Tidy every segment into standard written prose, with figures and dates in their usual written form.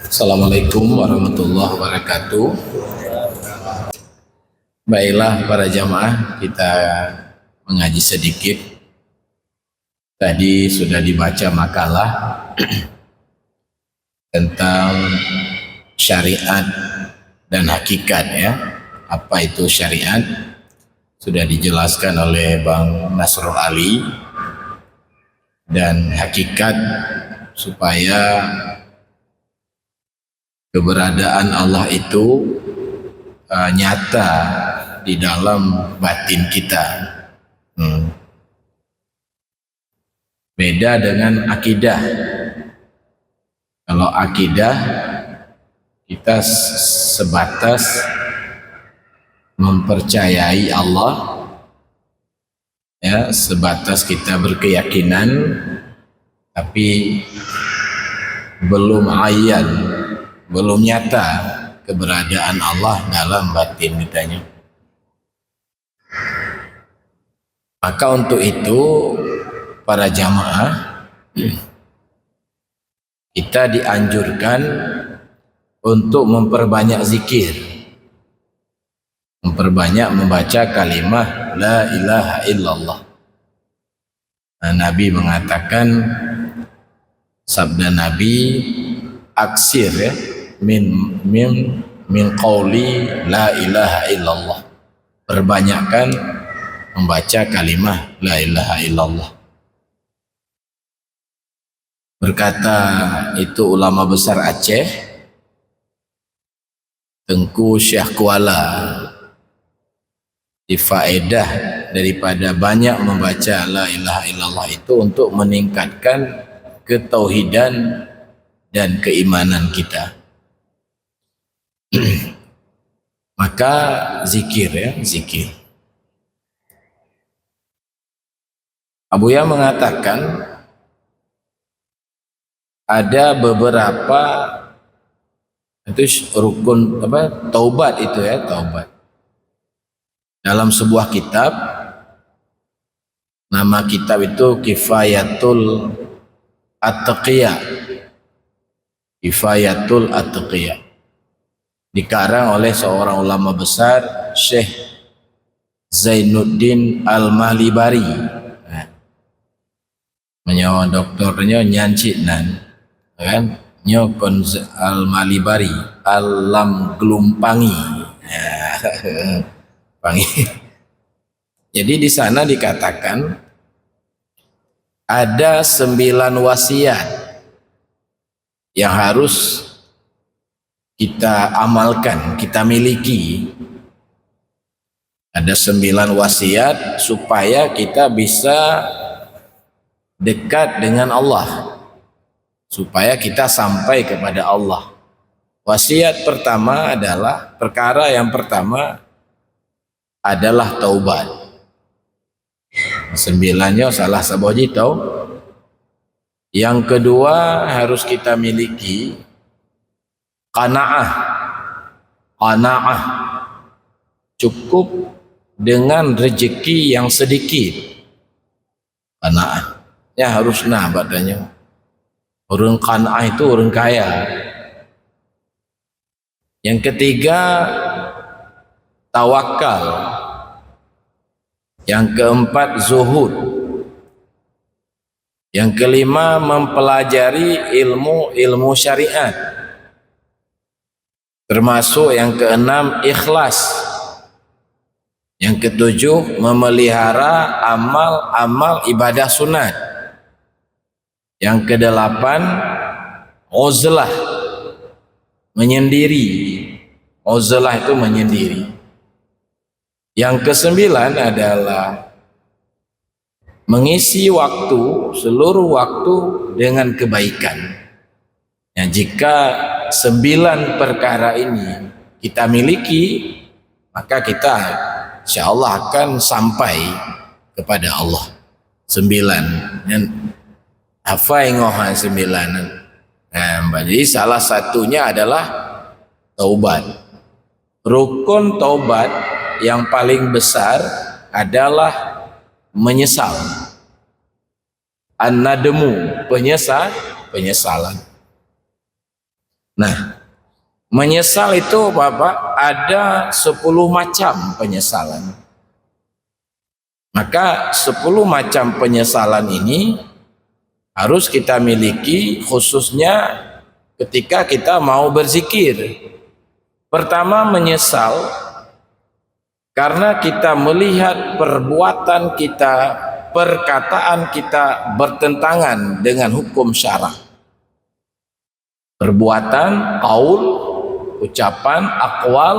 Assalamualaikum warahmatullahi wabarakatuh. Baiklah para jamaah, kita mengaji sedikit. Tadi sudah dibaca makalah tentang syariat dan hakikat ya. Apa itu syariat? Sudah dijelaskan oleh Bang Nasrul Ali. Dan hakikat supaya keberadaan Allah itu nyata di dalam batin kita. Beda dengan akidah. Kalau akidah kita sebatas mempercayai Allah, ya, sebatas kita berkeyakinan, tapi belum ayan, belum nyata keberadaan Allah dalam batin kitanya. Maka untuk itu para jamaah, kita dianjurkan untuk memperbanyak zikir, memperbanyak membaca kalimat la ilaha illallah. Nah, Nabi mengatakan, sabda Nabi, aksir ya, min qauli la ilaha illallah. Perbanyakkan membaca kalimat la ilaha illallah. Berkata itu ulama besar Aceh, Tengku Syekh Kuala, di faedah daripada banyak membaca la ilaha illallah itu untuk meningkatkan ketauhidan dan keimanan kita. Maka zikir ya, zikir. Abuya mengatakan ada beberapa itu rukun taubat itu ya, taubat. Dalam sebuah kitab, nama kitab itu Kifayatul At-Taqiyah. Kifayatul At-Taqiyah. Dikarang oleh seorang ulama besar, Syekh Zainuddin Al-Malibari. Nah, menyawa doktornya nyancit nan, kan? Nyokon Al-Malibari, Alam Gelumpangi. Jadi di sana dikatakan ada 9 wasiat yang harus kita amalkan, kita miliki. Ada 9 wasiat supaya kita bisa dekat dengan Allah, supaya kita sampai kepada Allah. Wasiat pertama adalah, perkara yang pertama adalah taubat. 9-nya salah saboji tau. Yang kedua harus kita miliki qanaah. Qanaah, cukup dengan rezeki yang sedikit. Qanaah ya harus badannya. Orang qanaah itu orang kaya. Yang ketiga tawakal. Yang keempat zuhud. Yang kelima mempelajari ilmu syariat. Termasuk yang keenam ikhlas. Yang ketujuh memelihara amal ibadah sunat. Yang kedelapan uzlah, menyendiri. Uzlah itu menyendiri. Yang kesembilan adalah mengisi waktu, seluruh waktu dengan kebaikan. Ya, jika 9 perkara ini kita miliki, maka kita insya Allah akan sampai kepada Allah. 9. Dan apa yang 9? Nah, jadi salah satunya adalah taubat. Rukun taubat yang paling besar adalah menyesal. An-nadmu, penyesalan. Nah, menyesal itu Bapak ada 10 macam penyesalan. Maka 10 macam penyesalan ini harus kita miliki, khususnya ketika kita mau berzikir. Pertama, menyesal karena kita melihat perbuatan kita, perkataan kita bertentangan dengan hukum syara. Perbuatan, qaul, ucapan, aqwal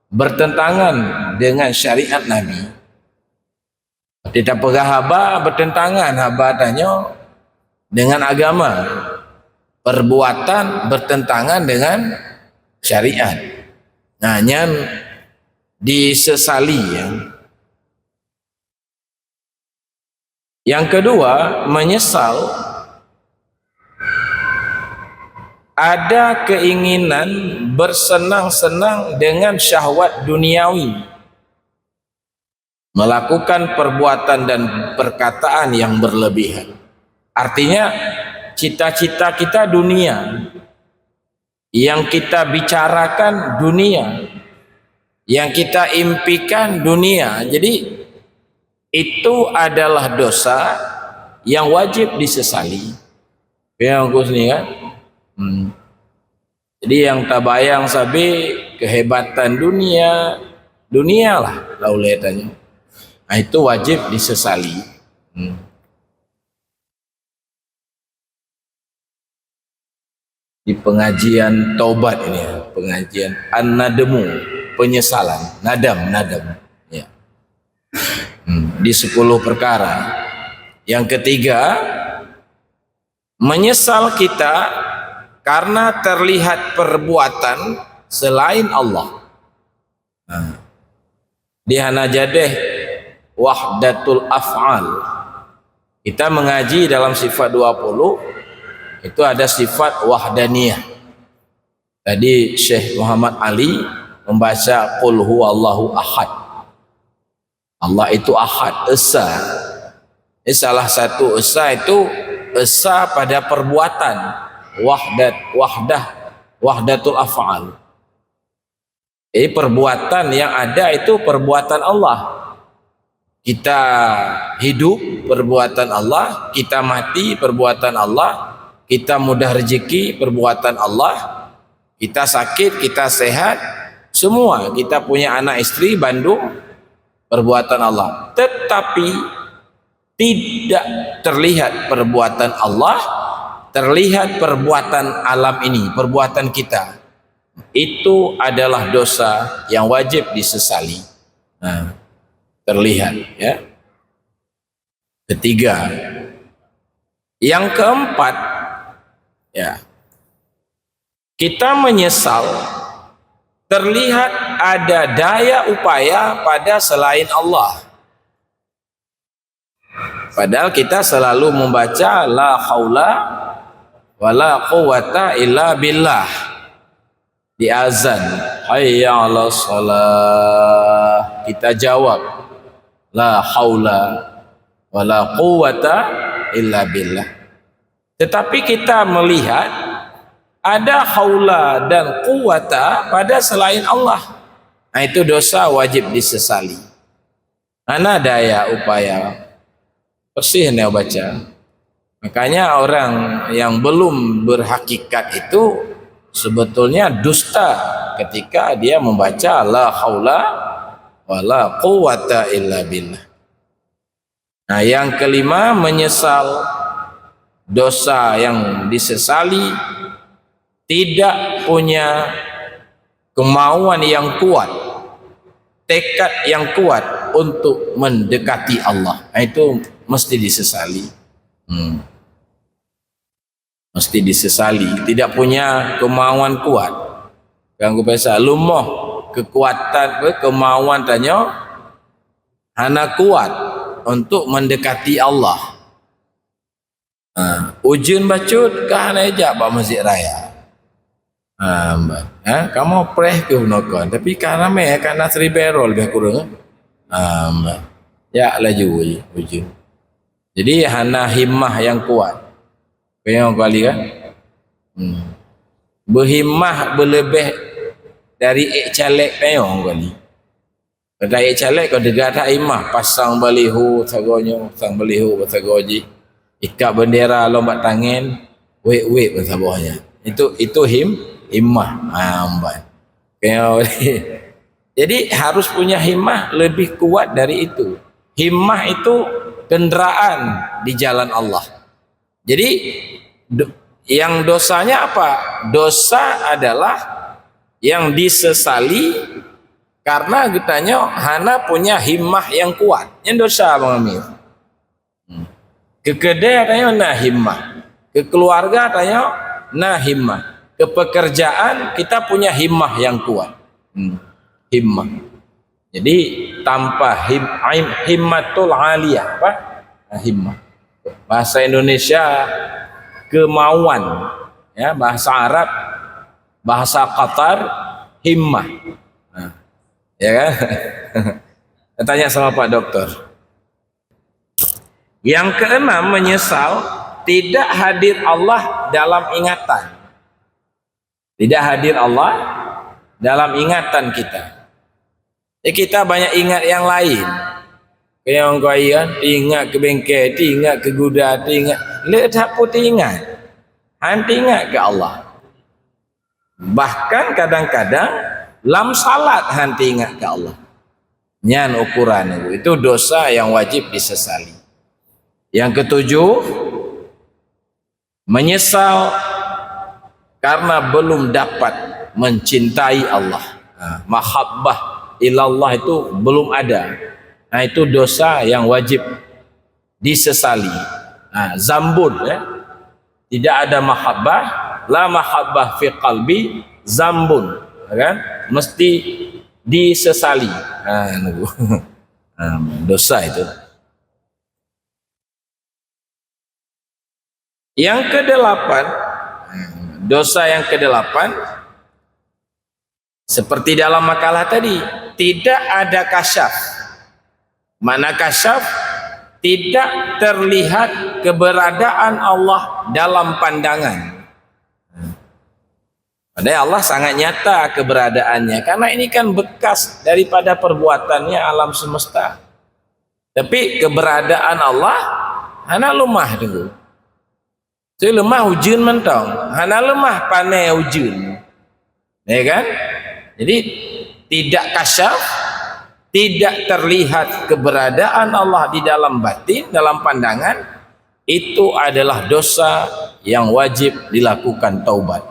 bertentangan dengan syariat Nabi. Tidak pegah haba bertentangan, haba tanya dengan agama. Perbuatan bertentangan dengan syariat. Nah, yang disesali ya. Yang kedua, menyesal ada keinginan bersenang-senang dengan syahwat duniawi, melakukan perbuatan dan perkataan yang berlebihan. Artinya cita-cita kita dunia, yang kita bicarakan dunia, yang kita impikan dunia. Jadi itu adalah dosa yang wajib disesali. Yang aku sini kan. Jadi yang tak bayang sabi kehebatan dunia, dunialah lauletanya. Nah, itu wajib disesali. Di pengajian taubat ini, pengajian an-nadmu, penyesalan, nadam ya. Di 10 perkara. Yang ketiga, menyesal kita karena terlihat perbuatan selain Allah. Di hanajadeh wahdatul af'al, kita mengaji dalam sifat 20 itu ada sifat wahdaniyah. Tadi Syekh Muhammad Ali membaca qul huwallahu ahad, Allah itu ahad, esa. Salah satu esa itu esa pada perbuatan, wahdatul af'al. Perbuatan yang ada itu perbuatan Allah. Kita hidup perbuatan Allah, kita mati perbuatan Allah, kita mudah rezeki perbuatan Allah, kita sakit, kita sehat, semua kita punya anak istri, Bandung, perbuatan Allah. Tetapi tidak terlihat perbuatan Allah, terlihat perbuatan alam ini, perbuatan kita. Itu adalah dosa yang wajib disesali. Terlihat ya. Ketiga. Yang keempat ya, kita menyesal terlihat ada daya upaya pada selain Allah, padahal kita selalu membaca la haula wala quwata illa billah di azan, hayya 'alas shalah, kita jawab la haula wala quwata illa billah. Tetapi kita melihat ada haula dan quwata pada selain Allah. Nah, itu dosa wajib disesali. Mana daya upaya persih nih baca. Makanya orang yang belum berhakikat itu sebetulnya dusta ketika dia membaca la haula wala quwata illa billah. Nah, yang kelima, menyesal dosa yang disesali, tidak punya kemauan yang kuat, tekad yang kuat untuk mendekati Allah. Nah, itu mesti disesali. Mesti disesali, tidak punya kemauan kuat. Ganggu bahasa lumoh kekuatan, kemauan tanya hana kuat untuk mendekati Allah. Ujian bacut kah aja pak masjid raya. Kamu preh ke unokon, tapi karena karena 1000 berol lebih kurang. Ya laju ujian. Jadi hana himmah yang kuat. Kayaknya kali kan. berhimmah berlebih dari calek tayong kali. Kata calek kau dengar tak imah pasang baliho sagonyo, pasang baliho sagoji. Ikat bendera lompat tangan, wek bawahnya. Itu himmah. Amban. Jadi harus punya himmah lebih kuat dari itu. Himmah itu kendaraan di jalan Allah. Jadi yang dosanya apa? Dosa adalah yang disesali karena getanya hana punya himmah yang kuat. Yang dosa Bang Amir. Ke kedai tanya nah himmah. Ke keluarga tanya nah himmah. Ke pekerjaan kita punya himmah yang kuat. Himmah. Jadi tanpa himmatul aliyah apa? Himmah. Bahasa Indonesia kemauan, ya, bahasa Arab, bahasa Qatar himmah. Nah, ya kan? Tanya sama Pak Dokter. Yang keenam, menyesal tidak hadir Allah dalam ingatan. Tidak hadir Allah dalam ingatan kita. Kita banyak ingat yang lain. Yang kau ingat ke bengkel, ingat ke gudang, ingat. Tak pun ingat. Hanya ingat ke Allah. Bahkan kadang-kadang lam salat hanya ingat ke Allah. Nyan ukuran itu dosa yang wajib disesali. Yang ketujuh, menyesal karena belum dapat mencintai Allah. Mahabbah ilallah itu belum ada. Nah, itu dosa yang wajib disesali. Zambun, ya. Tidak ada mahabbah, la mahabbah fi qalbi, zambun, kan? Mesti disesali. Dosa itu. Yang kedelapan, dosa yang kedelapan, seperti dalam makalah tadi, tidak ada kasyaf. Mana kasyaf? Tidak terlihat keberadaan Allah dalam pandangan. Padahal Allah sangat nyata keberadaannya, karena ini kan bekas daripada perbuatannya alam semesta. Tapi keberadaan Allah hana lemah dulu. So lemah hujan mentong, hana lemah panai hujan. Ya kan? Jadi tidak kasyaf, tidak terlihat keberadaan Allah di dalam batin, dalam pandangan, itu adalah dosa yang wajib dilakukan taubat.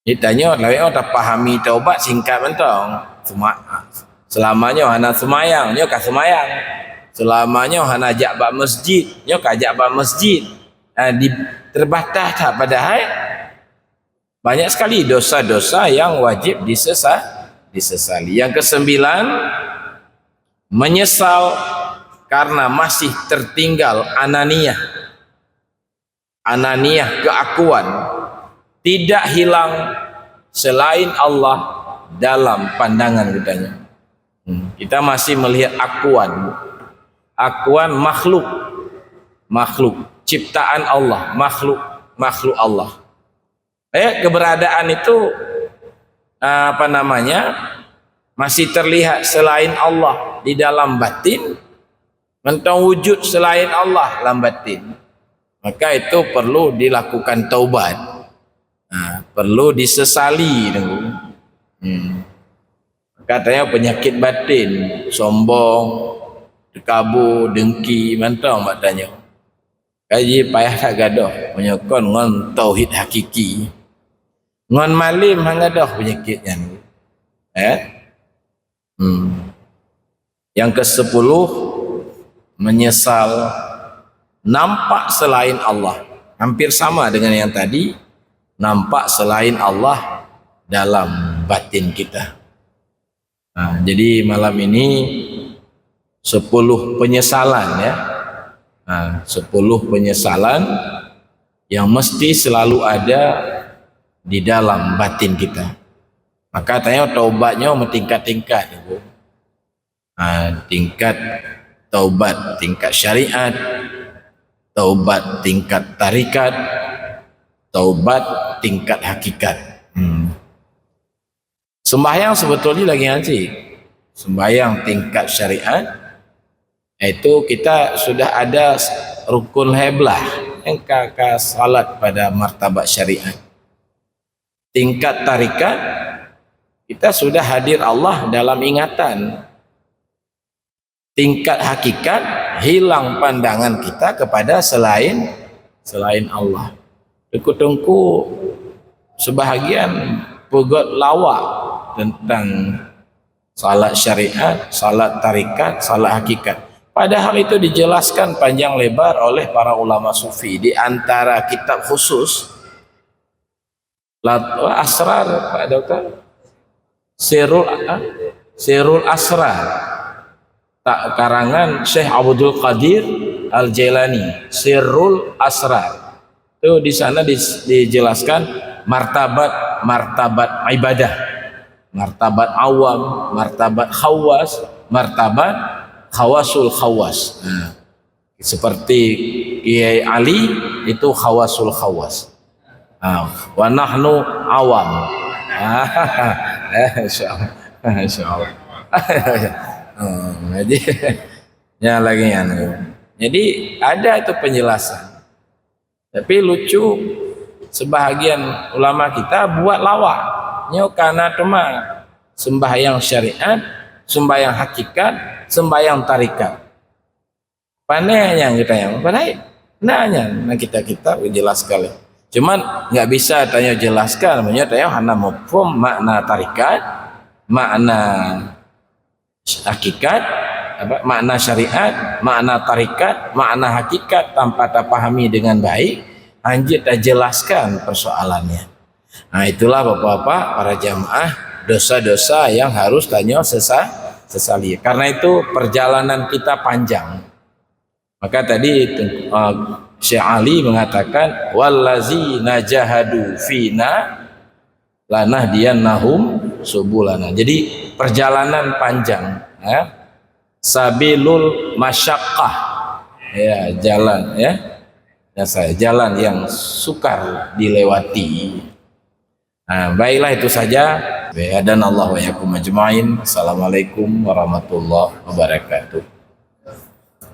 Ditanya, lawan tak pahami taubat singkat mentong. Selamanya hana semayang, nyo ka semayang. Selamanya hana ajak bak masjid, nyo ka ajak bak masjid. Terbatas tak padahal banyak sekali dosa-dosa yang wajib disesali. Yang kesembilan, menyesal karena masih tertinggal ananiyah. Ananiyah, keakuan, tidak hilang selain Allah dalam pandangan kitanya. Kita masih melihat akuan makhluk ciptaan Allah, makhluk Allah. Keberadaan itu masih terlihat selain Allah di dalam batin, mentang wujud selain Allah dalam batin, maka itu perlu dilakukan taubat, perlu disesali. Katanya penyakit batin, sombong, dekabur, dengki, mentang matanya kaji payah tak gadoh menyokon ngon tauhid hakiki, ngon malim hangadoh penyakitnya. Yang ke-10, menyesal nampak selain Allah. Hampir sama dengan yang tadi, nampak selain Allah dalam batin kita. Jadi malam ini 10 penyesalan, ya. 10 penyesalan yang mesti selalu ada di dalam batin kita. Maka tanya taubatnya tingkat-tingkat, Ibu. Tingkat taubat tingkat syariat, taubat tingkat tarikat, taubat tingkat hakikat. Sembahyang sebetulnya lagi ngaji. Sembahyang tingkat syariat itu kita sudah ada rukun heblah yang kakak salat pada martabat syariat. Tingkat tarikat kita sudah hadir Allah dalam ingatan. Tingkat hakikat hilang pandangan kita kepada selain Allah. Tengku sebahagian pegot lawak tentang salat syariat, salat tarikat, salat hakikat. Padahal itu dijelaskan panjang lebar oleh para ulama sufi di antara kitab khusus Asrar, Pak Dokter, Sirul Asrar, tak karangan Syekh Abdul Qadir Al-Jailani, Sirul Asrar. Itu di sana dijelaskan martabat ibadah, martabat awam, martabat khawas, martabat khawasul khawas. Seperti Kiai Ali itu khawasul khawas. Wa nahnu awam. Insyaallah. Jadi ya lagi jadi ada itu penjelasan. Tapi lucu sebahagian ulama kita buat lawak nyo karena cuma sembahyang syariat, sembahyang hakikat, sembahyang tarikat. Pandai yang kita yang pandai. Nah kita jelaskan. Cuman nggak bisa tanya jelaskan, namanya tanya hana mafhum makna tarikat, makna hakikat, makna syariat, makna tarikat, makna hakikat tanpa kita pahami dengan baik, anjir kita jelaskan persoalannya. Nah itulah bapak-bapak para jamaah dosa-dosa yang harus tanya sesali. Karena itu perjalanan kita panjang. Maka tadi Syekh Ali mengatakan wallazina jahadu fina lanahdiyannahum subulana. Jadi perjalanan panjang, ya. Sabilul masyaqqah, ya, jalan, ya. Ya saya jalan yang sukar dilewati. Nah, baiklah itu saja. Dan Allah wa yakum ajmain. Assalamualaikum warahmatullahi wabarakatuh.